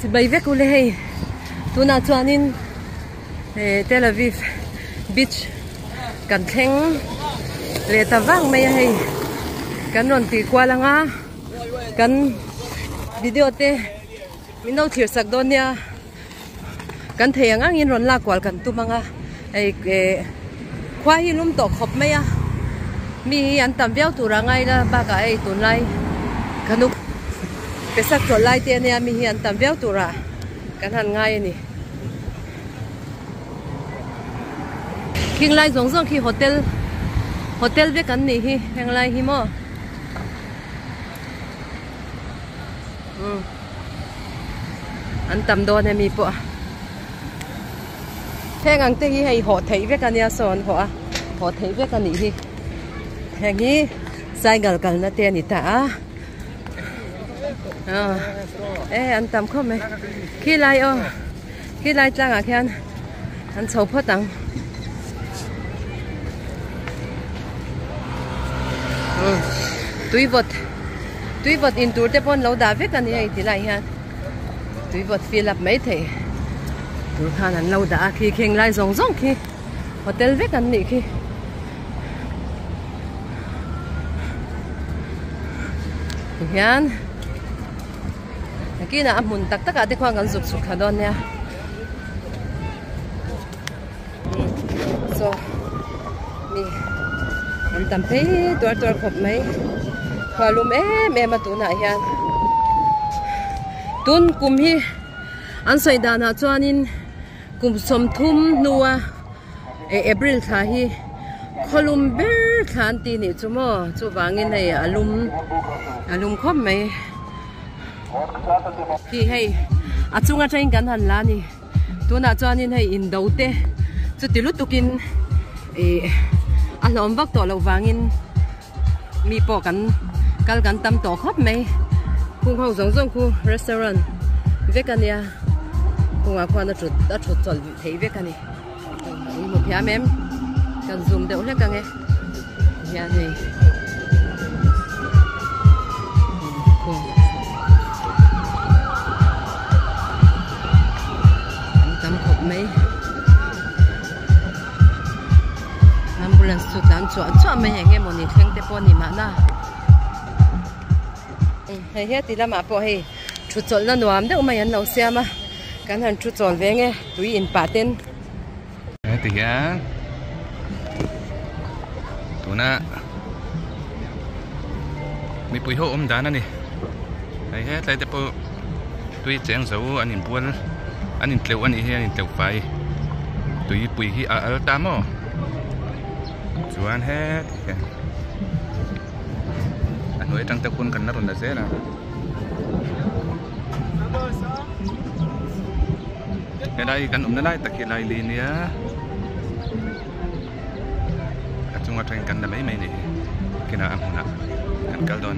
chỉ bay vét cô lê tu na chuan in Tel Aviv beach kan theng le ta wang mai hei kan non ti kwa langa kan video te minau thir sak donia kan theng ang in ron la kwal kan tu manga ei khwa hi lum to khop mai a mi an tam viau tu rangai la ba ka ei tun lai kanuk pesak to lai te ne mi hi an tam viau tu ra kan han ngai ni king lai zong zong khi hotel ve kan ni hi heng lai hi mo an tam do ne mi po heng ang te hi hei ho thei ve kan ya son ho thei ve kan ni hi heng hi sai gal kal na te ni ta an tam kho me khi lai tlang a khan an chho pho tang Tuy vật in tour te pon lo da ve kan ni ti lai han tuy vật fill up mấy thei tour khan an lo da khi kheng lai zong zong khi hotel ve kan ni khi hian ki na mun tak tak a te khwang kan zup suk khadon ya so mi an tam pe tor khop mai khwalum em tu na hian tun kum hi an soi da na chuanin kum som thum nuwa April tha hi kholum ber khan ti ni chumo chu wangin nei alum khop mai hi hei achunga train kan han la ni tuna chuanin hei in do te chu tilu tukin alom vak to lo wangin mi po kan kal kan tam to khop mai khung ho zong zong khu restaurant vekania khung a khwana chut chol thei vekani mo phia mem kan zoom de ule kan e ya nei tam khop mai ambulance chu tan chu mai henge moni theng te pon ni ma na hei he ti lama po hei thu chol na nuam de mai an no siama kan han thu chol ve nge tui in paten ti ya tuna mi pui ho dan ani hei he tlai te po tui cheng zo an in pual an in tleu ani he an in tleu fai tui pui hi a al ta mo chuan he nuôi trăng tây quân cần nó rồi là dễ nào cái đây cần nó đây tập cái này liền nhá các chúng ta cần là mấy này cái nào ăn hồn cần cao đòn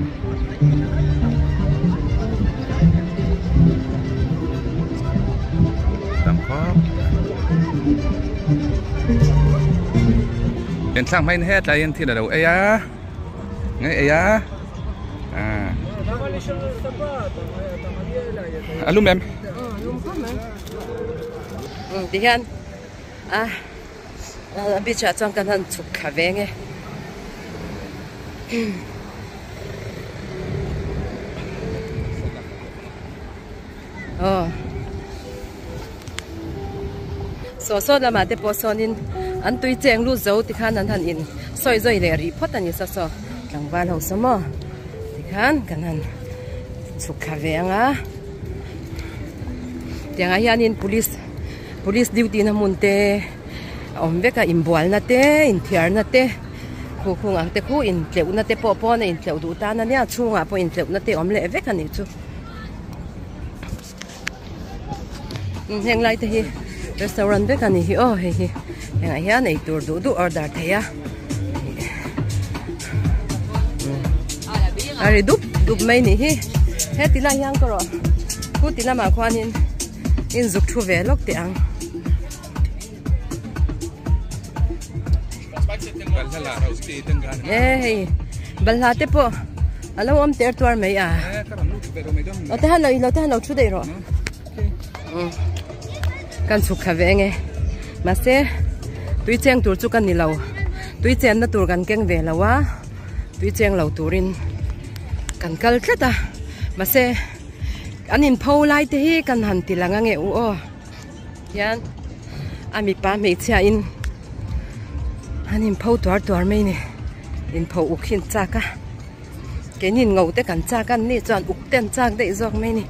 làm khó hiện sang mấy hết là hiện thì là đầu ấy á ngay ấy á alum em đi hen bây giờ trong căn thân chụp cà phê nghe so là mà để bỏ son in anh tui chèn lu dấu thì khán anh in soi rồi để report anh sao so càng van hậu sao mà thì khán căn anh chụp cà phê à tiếng Anh in police duty na munte omve ka imbual na te in thiar na te khu ang te khu in tleu na te po na in tleu du ta na nia chunga po in tleu na te omle ve ka ni chu heng lai te hi restaurant ve ka ni hi o hi heng ya nei tur du order the ya ari dup mai ni hi he ti la yang ko ro ku ti la ma khwan in zuk thu ve lok te ang balha te po alo om ter tuar mai a lo te han lo thu dei ro kan su kha ve nge ma se tui cheng tur chu kan ni lo tui chen na tur kan keng ve lawa tui cheng lo turin kan kal thata ma se anin phau lai te hi kan han ti langa nge u o yan ami pa me chia in anin phau tuar mai ni in phau u khin cha ka cái nhìn ngầu te kan cha kan ni chọn uk ten chak dei jok mai ni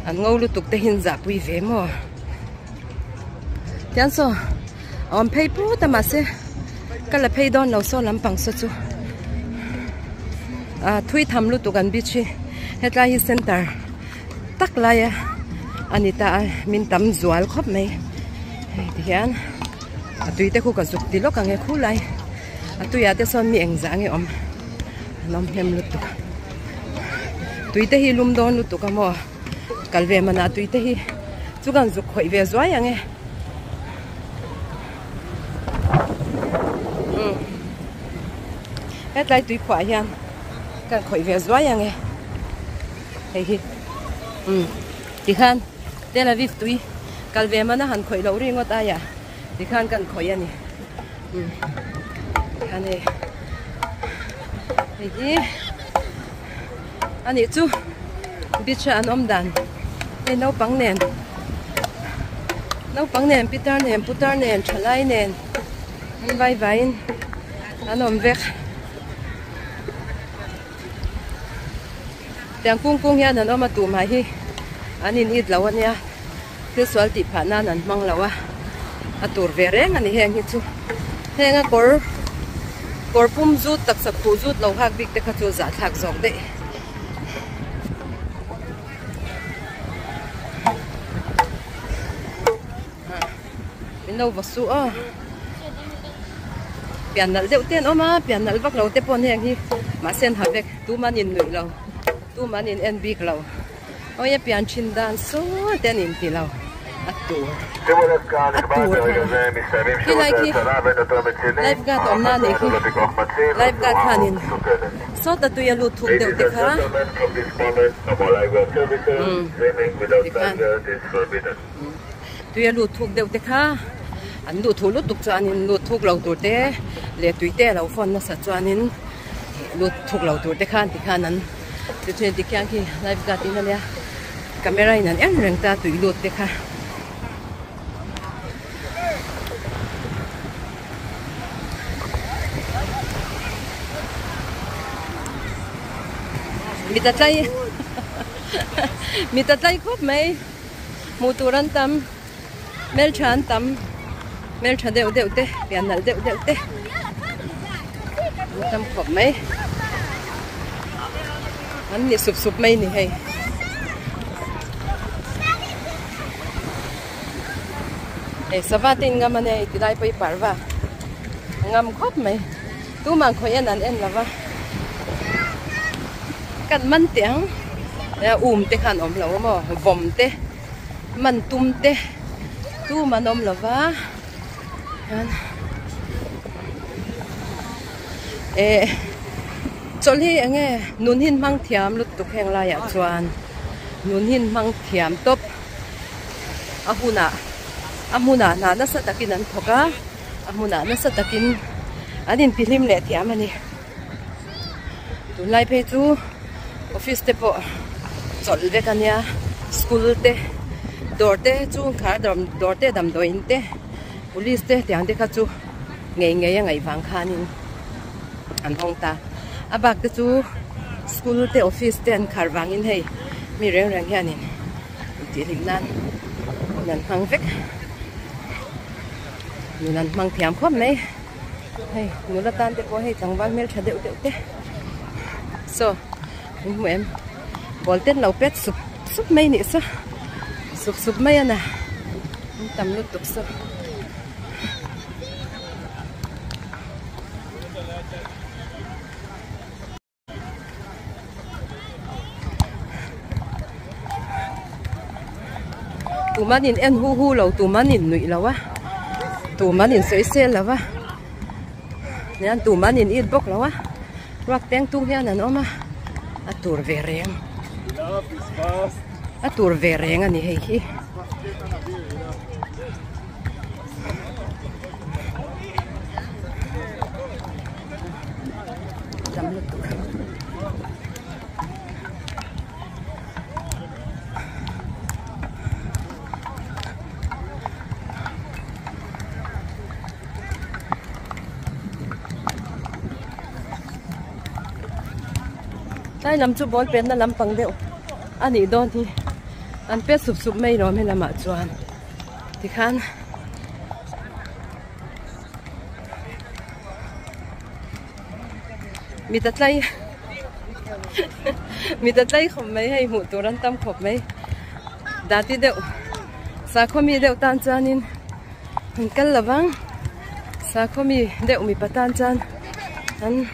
an ngầu lu tuk te hin za pui ve mo tian so on pei pu ta ma se kala pei don lo so lam pang so chu thui tham lu tu kan bi chi hetla hi center tak la ya anita min tam zual khop mai ti hian tui te khu ka zuk ti lo ka nge khu lai tu ya te son mi eng za nge om nom hem lu tu tui te hi lum don lu tu ka mo kalve mana tui te hi chu gan zuk khoi ve zwa yang e et lai tui khwa hian kan khoi ve zwa yang e hei hi ti khan Tel Aviv tui kalve mana han khoi lo ri ngot aya ti khan kan khoi ani khan e hei ani chu bicha an om dan e no pang nen pitar nen putar nen thalai nen an vawiin an om vek tiang kung hian an om atu mai hi anin it lo ania te swal ti pha nan an mang lawa atur ve reng ani heng hi chu henga kor pum zut tak sak khu zut lo hak bik te kha chu za thak zok de min lo vasu a pian nal deuh ten oma pian nal vak lo te pon heng hi ma sen ha vek tu manin nui lo tu manin en bik lo oya pian chin dan so ten in ti lo atur life gat om na ne ki life gat khanin so ta tu ya lu thuk deuh te kha tu ya lu thuk deuh te kha an lu thu lu tuk chuanin lu thuk lo tur te le tui te lo phone na sa chuanin lu thuk lo tur te khan ti khanan tu chen ti kyang ki life gat in ya camera in an en reng ta tui lut te kha mi tatlai khop mai muturan tam mel cha deuh te pian nal deuh te tam khop mai an ni sup mai ni hei savatin ngam ane tidai pai parwa ngam khop mai tu mang khoi an en lawa kan man tiang ya te khan om lo mo vom te man tum te tu manom lawa han choli ange nun hin mang thiam lut tu kheng la ya chuan nun hin mang thiam top amuna na na sa takin an thoka amuna na sa takin anin pilim le thiam ani tu lai pe chu office te po chol ve kania school te dor te chu khar dor te dam doin te police te tiang te kha chu ngei ngai wang khanin an hong ta abak te chu school te office te an khar wangin hei mi reng hianin ti lim nan hang vek nan mang thiam khop mai hei nula tan te po hei changwal mel tha deuh te so em volten lo pet sup mai ni sa sup mai ana tam lu tuk so tu manin en hu lo tu manin nui lawa tu manin soi sel lawa nyan tu manin it bok lawa rak teng tu hian an oma atur ve reng ani hei hi Đây làm chú bón pet na làm bằng đeo anh ấy đón thì anh pet sụp sụp mấy rồi mới làm mà chuan thì khăn mi tật lây không mấy hay hụt đồ rắn tâm khop mấy đã thì đeo sa không mi đeo tan chan in anh cắt là vắng sa không mi đeo mi patan chan anh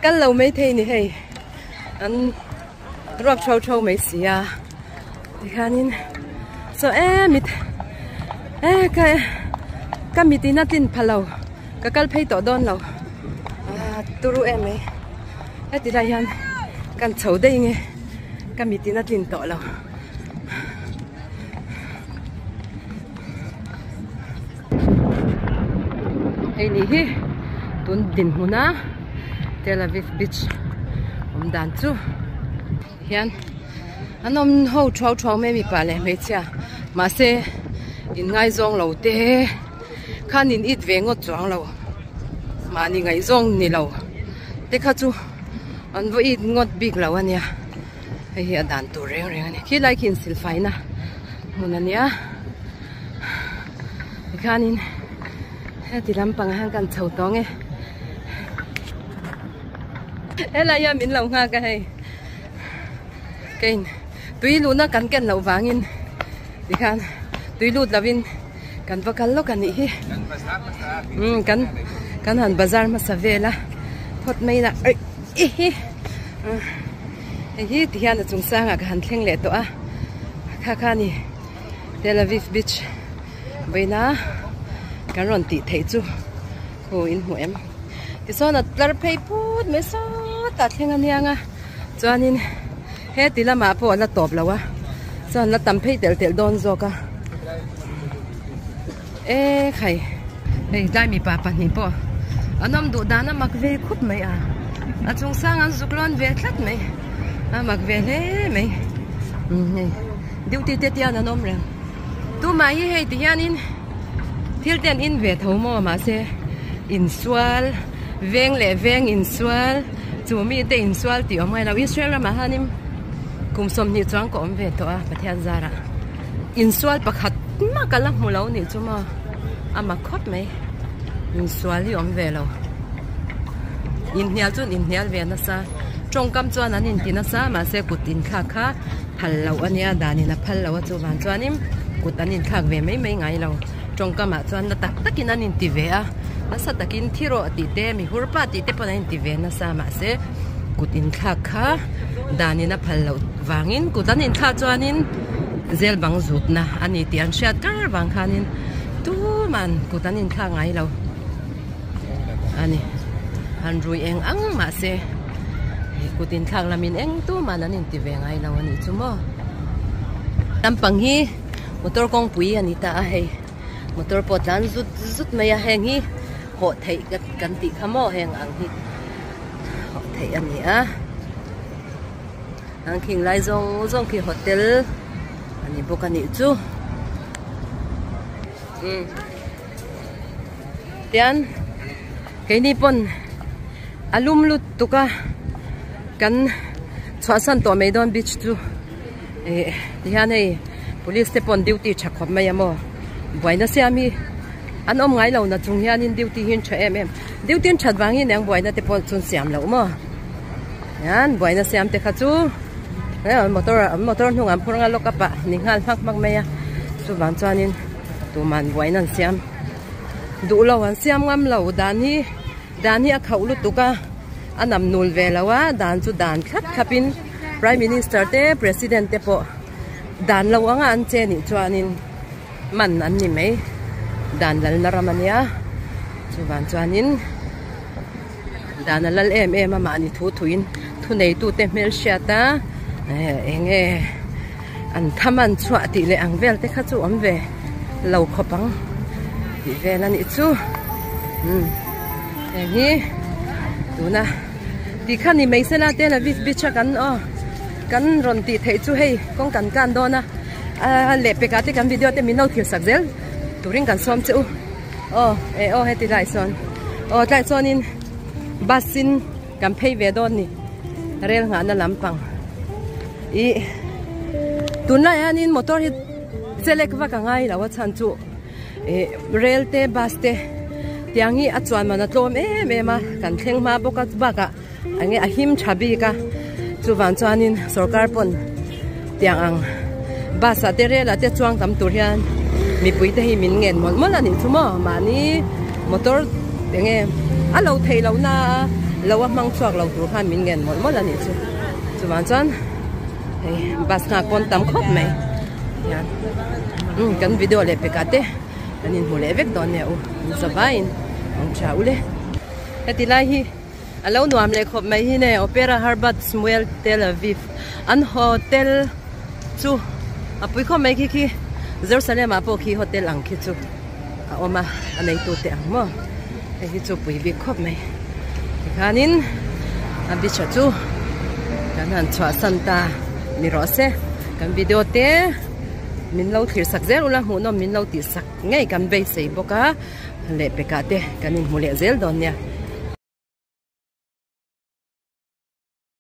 cắt lâu mấy thế này hay anh rập trâu mấy xí à thì khăn in so cái mi tin tin palau cái cal pay tổ đón lâu turu em ấy cái tí này anh cần xấu đây nghe cái mi tin tin tổ lâu hay nhi tuần din huna Tel Aviv beach đàn chú hiện anh ông hậu trâu mấy mi pa lệ mấy chia mà se in ngay zong lâu te khăn in ít về ngót choang lâu mà ni ngay zong ni lâu te khá chú anh vui ít ngót big lâu anh ya hay hiện đàn tu reng anh khi lại kinh sil phai na muốn anh ya khăn in thì làm bằng hàng cần chầu to nghe ê là ya mình lòng ha cái tuy luôn nó cắn kén lẩu vàng in thì khan tuy luôn là vin cắn vào cắn lo cắn ý cắn hẳn bazar mà sa về là thoát mấy là thì hiện là chúng sang à cái hẳn khen lệ to à kha nè Tel Aviv beach bây na cái ròn tị thấy chú hồ in hồ em thì sau là lỡ pay put mấy sốตัดแค่นี้อ่ะจวนนี้เฮ้ตีละมาพอละตบแล้ววะจวนละตำเพยเตลโดนโจกะใครได้มีปาปันนี่ปออันนั้นดูดานะมักเวคุบไหมอ่ะอันจงสร้างอันสุกล้อนเวคลัดไหมมักเวเล่ไหมนี่ดิวตีเตี้ยนั่นน้องเรื่องตัวมาเฮ้ตีอันนี้ที่เต้นอินเวทหัวหม้อมาเสอินสวาลเวงเล่เวงอินสวาลจูมีแต่อินสวาลที่ออกมาเราอิสราเอลมาฮานิมกุมสมนิจวังก็อมเวตัวประเทศซาระอินสวาลประคัดมากกันละมูลเราเนี่ยจูมามาคดไหมอินสวาลที่อมเวเราอินเนียลจนอินเนียลเวนัสซาจงกำจวนนั้นอินตินัสซามาเสกุตินข้าพัลเราอันนี้ดานินะพัลเราจูวันจวนิมกุตันอินข้าเวไม่ไงเราจงกำมาจวนนัตักกินนันอินติเวะนัสตักินที่โรติเตมีหัวปาติเตปนันติเวนัสซามาเสกุตินข้าดานินะพัลเราวางินกุตันอินข้าจวนินเซลบังจุดนะอันนี้ที่อันเชียดการบางคันินตัวมันกุตันอินข้าไงเราอันนี้อันรุยเองอังมาเสกุตินข้างลามินเองตัวมันอันนี้ที่เวงไงเราอันนี้จุ่มลำปังฮีมอเตอร์กองปุยอันนี้ตาให้มอเตอร์ปอดนั้นจุดไม่แห้งฮีหดไทยกันติขโมยแห้งอังฮีหดไทยอันนี้อังคิงไลซงที่โฮเทลอันนี้บุกันนี้จูเตียนแค่นี้ปนอารมณ์ลุดตุกะกันชวนสันตัวไม่โดนบิชจูที่ฮันให้police เตปอนดิวตี้ชักขบไม่ยามบ่อยนะเสียมีอันอมไงเรานะจงฮันดิวตี้หินชัดดิวตี้ชัดวางหินยังบ่อยนะเตปอนจนเสียมเรามั้งยันบ่อยนะเสียมเตะขัดจูมอเตอร์ทุ่งอันพูดงานลกกระปะนิ่งหันมักไม่อะจูบางจานินตัวมันบ่อยนั่นเสียมดูเราอันเสียมงามเราด้านนี้เขาลุตุกะอันนำนูลเวลว่าด้านจุดด้านขับเป็น Prime Minister เต้ President เต้ปอด้านเราอันเจนี่จวนนินมันอันนี้ไหมด้านลัลนารมันยาจุบานจวนนินด้านลัลมานี่ทุนทุนในตู้เต็มเมลเชียตาเอง an thaman chua ti le ang vel te kha chu om ve lo khopang ti ve nan I chu hi tuna ti khani mai sela Tel Aviv bicha kan kan ron ti thei chu hei kong kan do na le pe ka te kan video te min no thir sak zel turing kan som chu heti lai son tlai chonin basin kan phei ve don ni rel nga na lampang I tunla yanin motor hit selek wa ka ngai lawa chan chu rel te bus te tiangi achuan mana tlom ma kan thleng ma boka baka ange ahim thabi ka chu wan chuanin sarkar pon tiang ang basa te rela te chuang tam tur hian mi pui te hi min ngen mol ani chumo mani motor enge alo thei lo na lawa mang chuak lo tur khan min ngen mol ani chu wan chuan bas nga kon tam khop mai yan kan video le pekate anin hule vek don ne u zabain ang chaule hetilai hi alo nuam le khop mai hi ne Opera Harbat Smuel Tel Aviv an hotel chu apui kho mai ki Jerusalem apo ki hotel ang ki chu a oma anei tu te ang mo hi chu pui bi khop mai kanin abi cha chu kanan chwa santa mi rose kan video te min lo thir sak zel ula hu no min lo ti sak ngai kan be sei boka le pekate kanin hule zel don nya